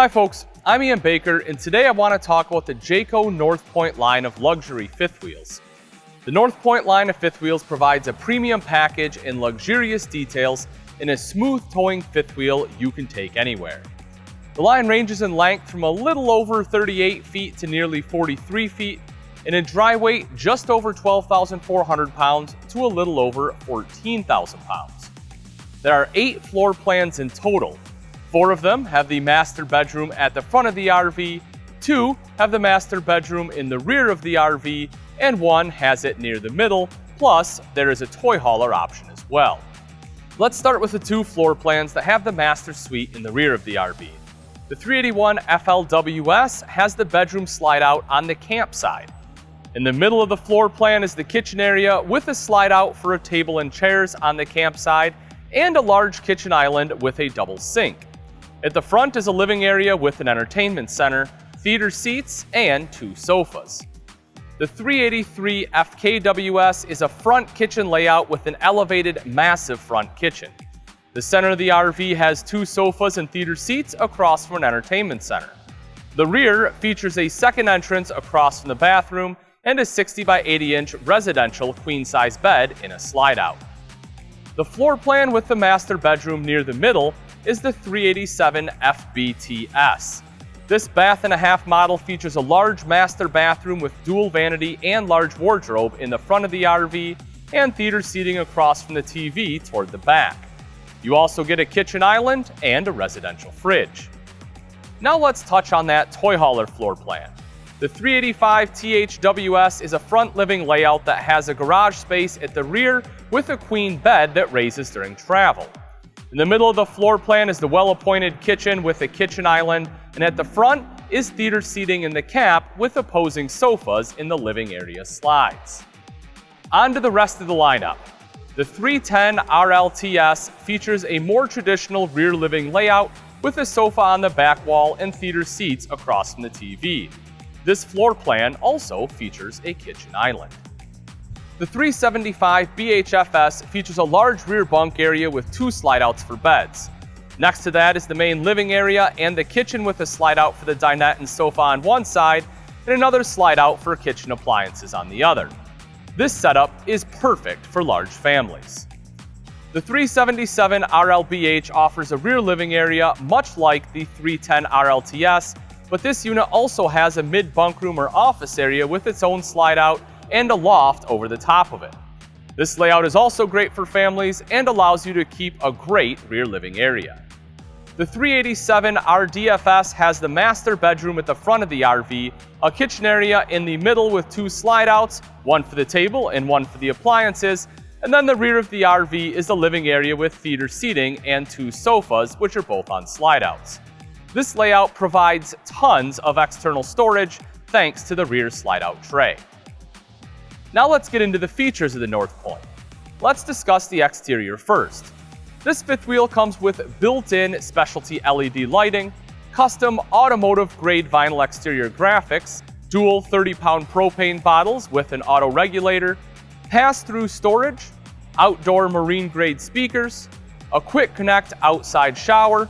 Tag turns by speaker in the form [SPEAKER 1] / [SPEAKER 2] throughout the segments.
[SPEAKER 1] Hi folks, I'm Ian Baker, and today I want to talk about the Jayco North Point line of luxury fifth wheels. The North Point line of fifth wheels provides a premium package and luxurious details in a smooth towing fifth wheel you can take anywhere. The line ranges in length from a little over 38 feet to nearly 43 feet, and in dry weight just over 12,400 pounds to a little over 14,000 pounds. There are 8 floor plans in total. 4 of them have the master bedroom at the front of the RV, 2 have the master bedroom in the rear of the RV, and 1 has it near the middle, plus there is a toy hauler option as well. Let's start with the 2 floor plans that have the master suite in the rear of the RV. The 381 FLWS has the bedroom slide out on the camp side. In the middle of the floor plan is the kitchen area with a slide out for a table and chairs on the camp side and a large kitchen island with a double sink. At the front is a living area with an entertainment center, theater seats, and 2 sofas. The 383 FKWS is a front kitchen layout with an elevated, massive front kitchen. The center of the RV has 2 sofas and theater seats across from an entertainment center. The rear features a second entrance across from the bathroom and a 60 by 80 inch residential queen-size bed in a slide-out. The floor plan with the master bedroom near the middle is the 387 FBTS. This bath and a half model features a large master bathroom with dual vanity and large wardrobe in the front of the RV and theater seating across from the TV toward the back. You also get a kitchen island and a residential fridge. Now let's touch on that toy hauler floor plan. The 385 THWS is a front living layout that has a garage space at the rear with a queen bed that raises during travel. In the middle of the floor plan is the well-appointed kitchen with a kitchen island, and at the front is theater seating in the cap with opposing sofas in the living area slides. On to the rest of the lineup. The 310 RLTS features a more traditional rear living layout with a sofa on the back wall and theater seats across from the TV. This floor plan also features a kitchen island. The 375 BHFS features a large rear bunk area with 2 slide-outs for beds. Next to that is the main living area and the kitchen with a slide-out for the dinette and sofa on one side and another slide-out for kitchen appliances on the other. This setup is perfect for large families. The 377 RLBH offers a rear living area much like the 310 RLTS, but this unit also has a mid-bunk room or office area with its own slide-out and a loft over the top of it. This layout is also great for families and allows you to keep a great rear living area. The 387 RDFS has the master bedroom at the front of the RV, a kitchen area in the middle with 2 slide-outs, one for the table and one for the appliances, and then the rear of the RV is the living area with theater seating and 2 sofas, which are both on slide-outs. This layout provides tons of external storage thanks to the rear slide-out tray. Now let's get into the features of the North Point. Let's discuss the exterior first. This fifth wheel comes with built-in specialty LED lighting, custom automotive-grade vinyl exterior graphics, dual 30-pound propane bottles with an auto regulator, pass-through storage, outdoor marine-grade speakers, a quick connect outside shower,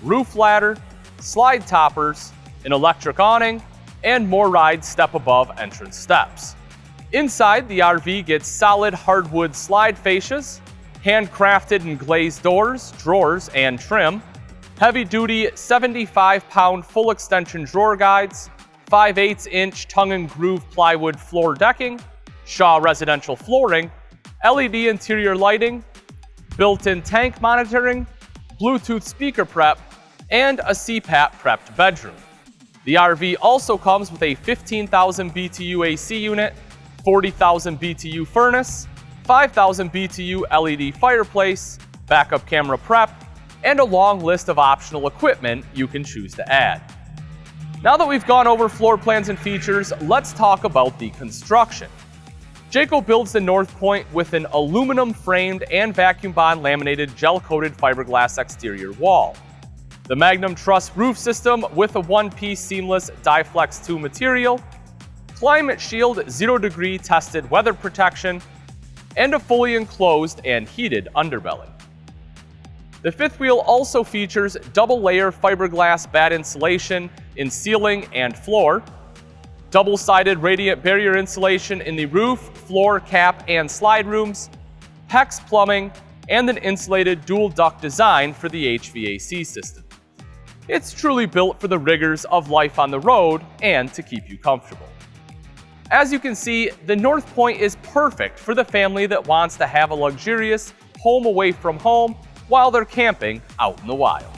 [SPEAKER 1] roof ladder, slide toppers, an electric awning, and more rides step above entrance steps. Inside, the RV gets solid hardwood slide fascias, handcrafted and glazed doors, drawers, and trim, heavy-duty 75-pound full extension drawer guides, 5/8-inch tongue and groove plywood floor decking, Shaw residential flooring, LED interior lighting, built-in tank monitoring, Bluetooth speaker prep, and a CPAP prepped bedroom. The RV also comes with a 15,000 BTU AC unit, 40,000 BTU furnace, 5,000 BTU LED fireplace, backup camera prep, and a long list of optional equipment you can choose to add. Now that we've gone over floor plans and features, let's talk about the construction. Jayco builds the North Point with an aluminum framed and vacuum bond laminated gel-coated fiberglass exterior wall. The Magnum Truss roof system with a one-piece seamless Dyflex 2 material, Climate Shield 0-degree tested weather protection, and a fully enclosed and heated underbelly. The fifth wheel also features double-layer fiberglass batt insulation in ceiling and floor, double-sided radiant barrier insulation in the roof, floor, cap, and slide rooms, PEX plumbing, and an insulated dual duct design for the HVAC system. It's truly built for the rigors of life on the road and to keep you comfortable. As you can see, the North Point is perfect for the family that wants to have a luxurious home away from home while they're camping out in the wild.